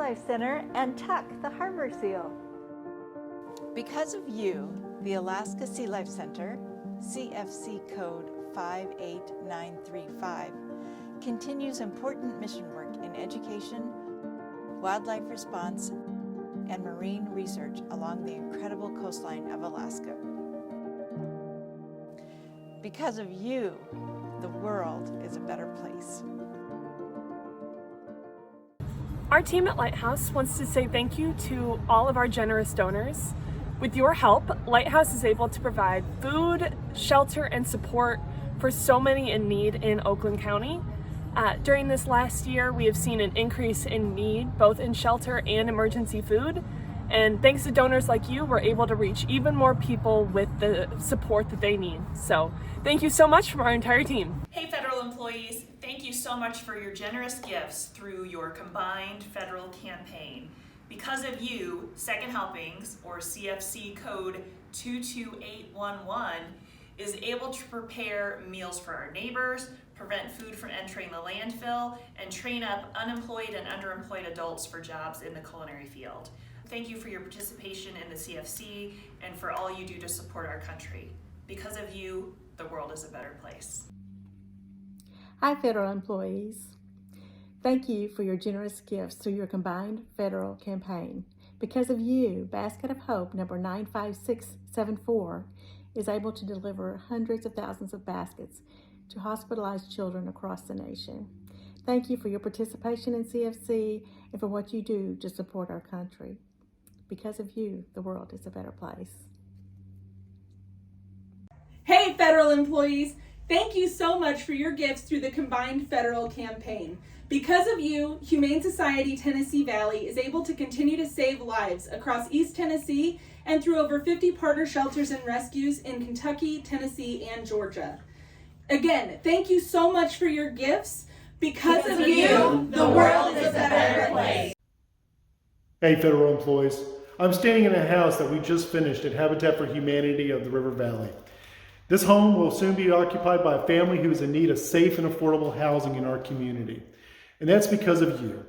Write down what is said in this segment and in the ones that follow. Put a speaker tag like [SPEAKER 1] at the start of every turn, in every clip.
[SPEAKER 1] Life Center and Tuck, the harbor seal. Because of you, the Alaska Sea Life Center, CFC code 58935, continues important mission work in education, wildlife response, and marine research along the incredible coastline of Alaska. Because of you, the world is a better place.
[SPEAKER 2] Our team at Lighthouse wants to say thank you to all of our generous donors. With your help, Lighthouse is able to provide food, shelter, and support for so many in need in Oakland County. During this last year, we have seen an increase in need, both in shelter and emergency food. And thanks to donors like you, we're able to reach even more people with the support that they need. So thank you so much from our entire team.
[SPEAKER 3] Hey federal employees, thank you so much for your generous gifts through your combined federal campaign. Because of you, Second Helpings, or CFC code 22811, is able to prepare meals for our neighbors, prevent food from entering the landfill, and train up unemployed and underemployed adults for jobs in the culinary field. Thank you for your participation in the CFC and for all you do to support our country. Because of you, the world is a better place.
[SPEAKER 4] Hi, federal employees. Thank you for your generous gifts through your combined federal campaign. Because of you, Basket of Hope number 95674 is able to deliver hundreds of thousands of baskets to hospitalized children across the nation. Thank you for your participation in CFC and for what you do to support our country. Because of you, the world is a better place.
[SPEAKER 5] Hey, federal employees, thank you so much for your gifts through the combined federal campaign. Because of you, Humane Society Tennessee Valley is able to continue to save lives across East Tennessee and through over 50 partner shelters and rescues in Kentucky, Tennessee, and Georgia. Again, thank you so much for your gifts. Because of you, the world is a better place.
[SPEAKER 6] Hey, federal employees. I'm standing in a house that we just finished at Habitat for Humanity of the River Valley. This home will soon be occupied by a family who is in need of safe and affordable housing in our community. And that's because of you.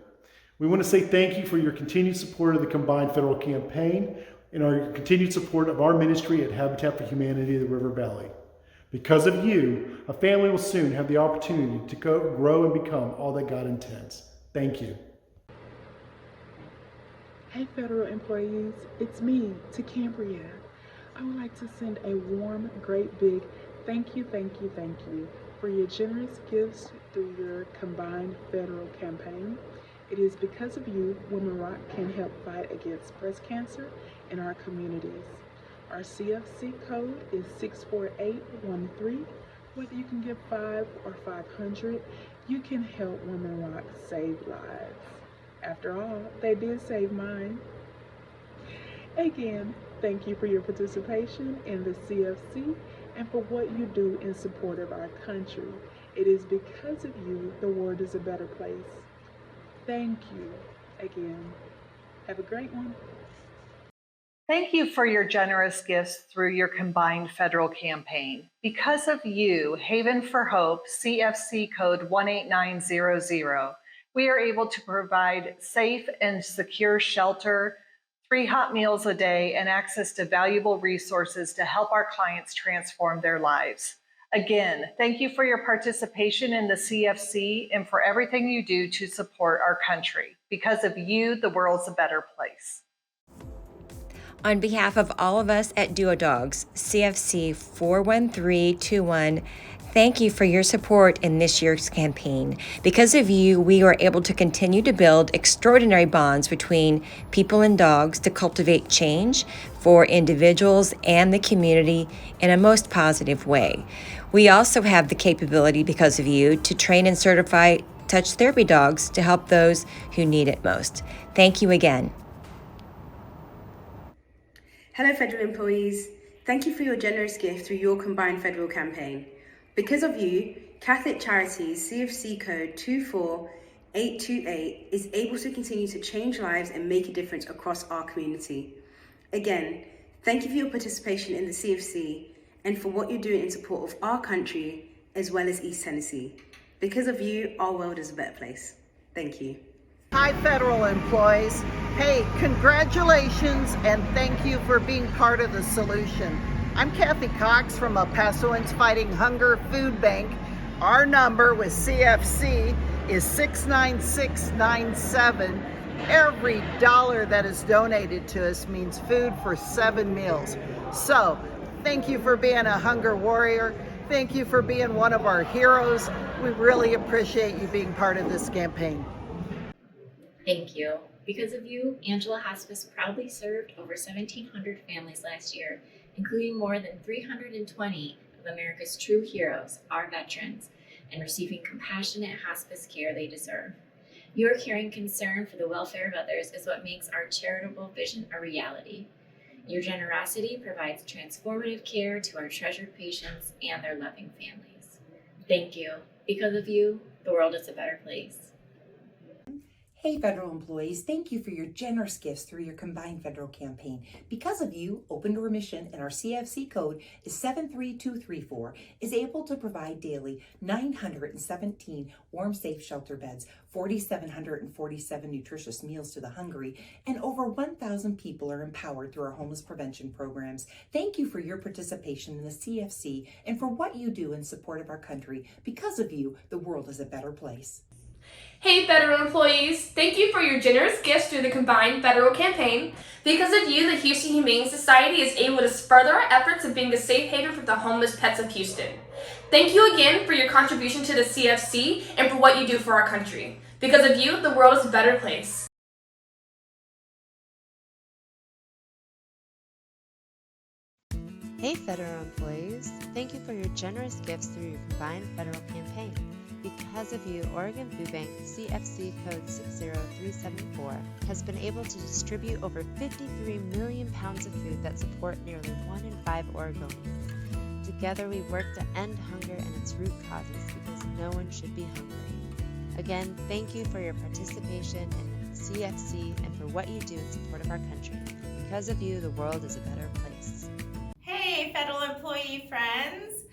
[SPEAKER 6] We want to say thank you for your continued support of the combined federal campaign and our continued support of our ministry at Habitat for Humanity of the River Valley. Because of you, a family will soon have the opportunity to grow and become all that God intends. Thank you.
[SPEAKER 7] Hey federal employees, it's me, Cambria. I would like to send a warm, great big thank you for your generous gifts through your combined federal campaign. It is because of you Women Rock can help fight against breast cancer in our communities. Our CFC code is 64813. Whether you can give 5 or 500, you can help Women Rock save lives. After all, they did save mine. Again, thank you for your participation in the CFC and for what you do in support of our country. It is because of you the world is a better place. Thank you again. Have a great one.
[SPEAKER 8] Thank you for your generous gifts through your combined federal campaign. Because of you, Haven for Hope, CFC code 18900, we are able to provide safe and secure shelter, 3 hot meals a day, and access to valuable resources to help our clients transform their lives. Again, thank you for your participation in the CFC and for everything you do to support our country. Because of you, the world's a better place.
[SPEAKER 9] On behalf of all of us at Duo Dogs, CFC 41321, thank you for your support in this year's campaign. Because of you, we are able to continue to build extraordinary bonds between people and dogs to cultivate change for individuals and the community in a most positive way. We also have the capability, because of you, to train and certify touch therapy dogs to help those who need it most. Thank you again.
[SPEAKER 10] Hello federal employees, thank you for your generous gift through your combined federal campaign. Because of you, Catholic Charities CFC code 24828 is able to continue to change lives and make a difference across our community. Again, thank you for your participation in the CFC and for what you're doing in support of our country as well as East Tennessee. Because of you, our world is a better place. Thank you.
[SPEAKER 11] Hi, federal employees. Hey, congratulations and thank you for being part of the solution. I'm Kathy Cox from El Pasoans Fighting Hunger Food Bank. Our number with CFC is 69697. Every dollar that is donated to us means food for 7 meals. So, thank you for being a hunger warrior. Thank you for being one of our heroes. We really appreciate you being part of this campaign.
[SPEAKER 12] Thank you. Because of you, Angela Hospice proudly served over 1,700 families last year, including more than 320 of America's true heroes, our veterans, and receiving compassionate hospice care they deserve. Your caring concern for the welfare of others is what makes our charitable vision a reality. Your generosity provides transformative care to our treasured patients and their loving families. Thank you. Because of you, the world is a better place.
[SPEAKER 13] Hey, federal employees, thank you for your generous gifts through your combined federal campaign. Because of you, Open Door Mission and our CFC code is 73234 is able to provide daily 917 warm, safe shelter beds, 4,747 nutritious meals to the hungry, and over 1,000 people are empowered through our homeless prevention programs. Thank you for your participation in the CFC and for what you do in support of our country. Because of you, the world is a better place.
[SPEAKER 14] Hey, federal employees, thank you for your generous gifts through the combined federal campaign. Because of you, the Houston Humane Society is able to further our efforts of being the safe haven for the homeless pets of Houston. Thank you again for your contribution to the CFC and for what you do for our country. Because of you, the world is a better place.
[SPEAKER 15] Hey, federal employees, thank you for your generous gifts through your combined federal campaign. Because of you, Oregon Food Bank CFC code 60374 has been able to distribute over 53 million pounds of food that support nearly 1 in 5 Oregonians. Together we work to end hunger and its root causes because no one should be hungry. Again, thank you for your participation in CFC and for what you do in support of our country. Because of you, the world is a better place.
[SPEAKER 16] Hey, federal employee friends.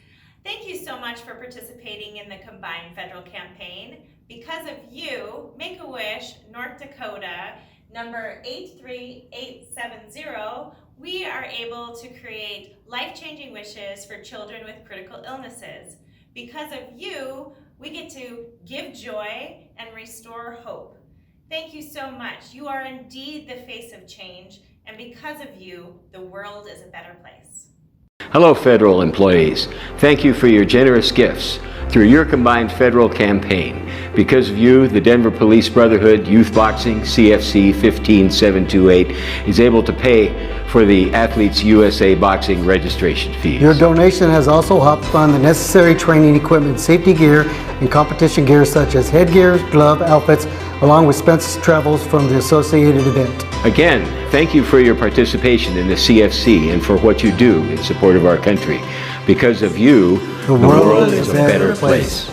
[SPEAKER 16] Thank you so much for participating in the combined federal campaign. Because of you, Make-A-Wish, North Dakota, number 83870, we are able to create life-changing wishes for children with critical illnesses. Because of you, we get to give joy and restore hope. Thank you so much. You are indeed the face of change, and because of you, the world is a better place.
[SPEAKER 17] Hello, federal employees. Thank you for your generous gifts through your combined federal campaign. Because of you, the Denver Police Brotherhood Youth Boxing CFC 15728 is able to pay for the Athletes USA Boxing registration fees.
[SPEAKER 18] Your donation has also helped fund the necessary training equipment, safety gear, and competition gear such as headgear, glove outfits, along with expenses travels from the associated event.
[SPEAKER 17] Again, thank you for your participation in the CFC and for what you do in support of our country. Because of you, the world is a better place.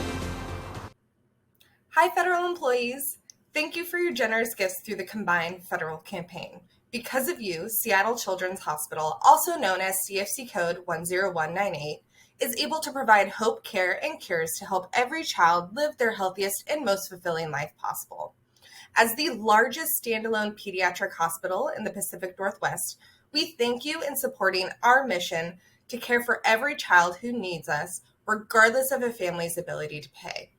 [SPEAKER 19] Hi, federal employees. Thank you for your generous gifts through the combined federal campaign. Because of you, Seattle Children's Hospital, also known as CFC code 10198, is able to provide hope, care, and cures to help every child live their healthiest and most fulfilling life possible. As the largest standalone pediatric hospital in the Pacific Northwest, we thank you in supporting our mission to care for every child who needs us, regardless of a family's ability to pay.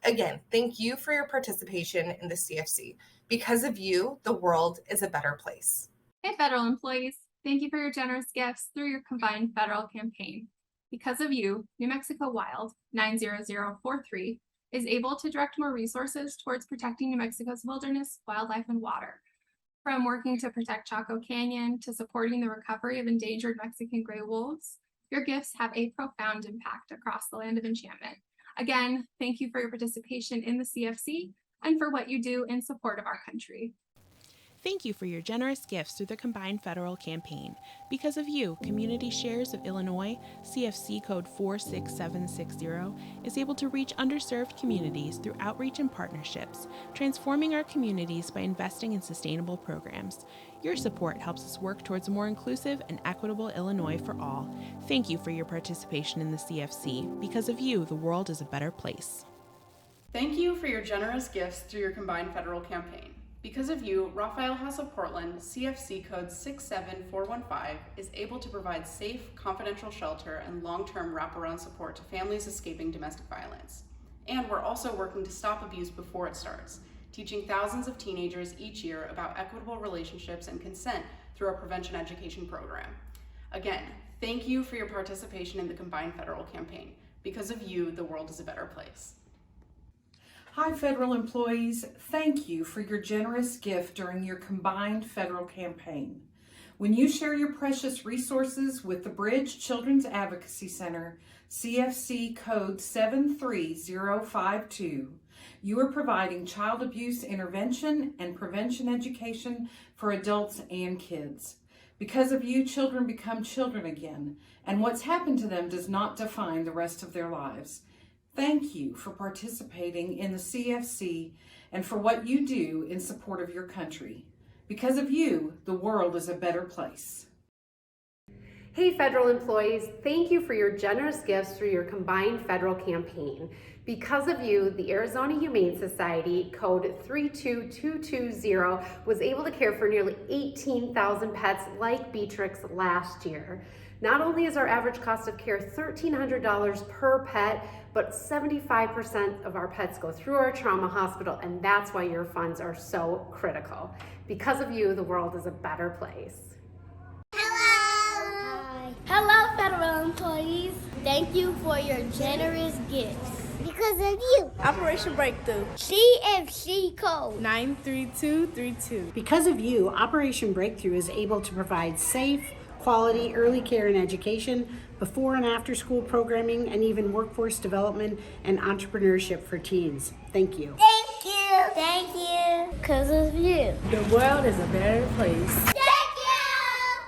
[SPEAKER 19] Again, thank you for your participation in the CFC. Because of you, the world is a better place.
[SPEAKER 20] Hey, federal employees, thank you for your generous gifts through your combined federal campaign. Because of you, New Mexico Wild 90043 is able to direct more resources towards protecting New Mexico's wilderness, wildlife, and water. From working to protect Chaco Canyon to supporting the recovery of endangered Mexican gray wolves, your gifts have a profound impact across the land of enchantment. Again, thank you for your participation in the CFC and for what you do in support of our country.
[SPEAKER 21] Thank you for your generous gifts through the combined federal campaign. Because of you, Community Shares of Illinois, CFC code 46760, is able to reach underserved communities through outreach and partnerships, transforming our communities by investing in sustainable programs. Your support helps us work towards a more inclusive and equitable Illinois for all. Thank you for your participation in the CFC. Because of you, the world is a better place.
[SPEAKER 22] Thank you for your generous gifts through your combined federal campaign.
[SPEAKER 1] Because of you, Raphael House of Portland, CFC code 67415, is able to provide safe, confidential shelter and long-term wraparound support to families escaping domestic violence. And we're also working to stop abuse before it starts, teaching thousands of teenagers each year about equitable relationships and consent through our prevention education program. Again, thank you for your participation in the Combined Federal Campaign. Because of you, the world is a better place.
[SPEAKER 22] Hi, federal employees. Thank you for your generous gift during your Combined Federal Campaign. When you share your precious resources with the Bridge Children's Advocacy Center, CFC code 73052, you are providing child abuse intervention and prevention education for adults and kids. Because of you, children become children again, and what's happened to them does not define the rest of their lives. Thank you for participating in the CFC and for what you do in support of your country. Because of you, the world is a better place.
[SPEAKER 23] Hey federal employees, thank you for your generous gifts through your Combined Federal Campaign. Because of you, the Arizona Humane Society, code 32220, was able to care for nearly 18,000 pets like Beatrix last year. Not only is our average cost of care $1,300 per pet, but 75% of our pets go through our trauma hospital, and that's why your funds are so critical. Because of you, the world is a better place.
[SPEAKER 24] Hello, federal employees. Thank you for your generous gifts. Because of you.
[SPEAKER 25] Operation Breakthrough.
[SPEAKER 24] CFC code
[SPEAKER 25] 93232.
[SPEAKER 26] Because of you, Operation Breakthrough is able to provide safe, quality early care and education, before and after school programming, and even workforce development and entrepreneurship for teens. Thank you.
[SPEAKER 24] Thank you. Thank you. Because of you.
[SPEAKER 25] The world is a better place.